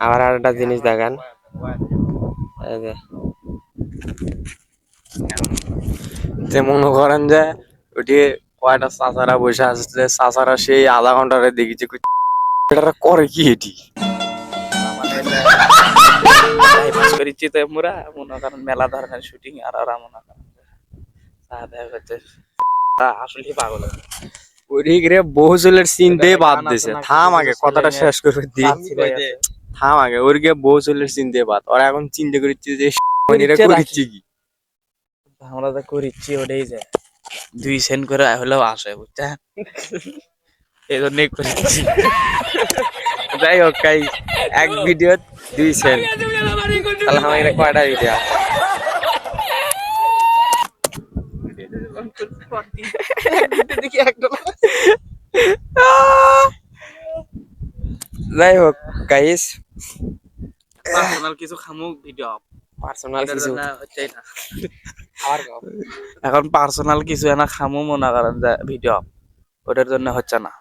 আবার আর একটা জিনিস দেখান, এই যে মনে করেন যে ওটি কয়টা চাচারা বসে আসছে, চাচারা সেই আধা ঘন্টারে দেখেছি এটা করে কি এটি করেছি তো আমরা মনে করেন মেলা ধরনের শুটিং আর ওরা মনে করেন আসলে পাগল ওইদিকে বহু চুলের চিনতে বাদ দিছে। থাম আগে কথাটা শেষ করে দি, থাম আগে ওর গিয়ে বহু চুলের চিনতে বাদ, ওরা এখন চিন্তা করছে যে করিচ্ছি কি আমরা তো করিচ্ছি ওটাই যায় 2 সেন্ট করে হলেও আসে বুঝছেন এই জন্যই করেছি। যাই হোক গাই, এক ভিডিও 2 সেন্ট, তাহলে আমার কয়টা ভিডিও আছে? যাই হোক গাইস, পার্সোনাল কিছু খামু ভিডিও পার্সোনাল কিছু হচ্ছে না এখন পার্সোনাল কিছু না খামু মনে করেন যে ভিডিও ওটার জন্য হচ্ছে না।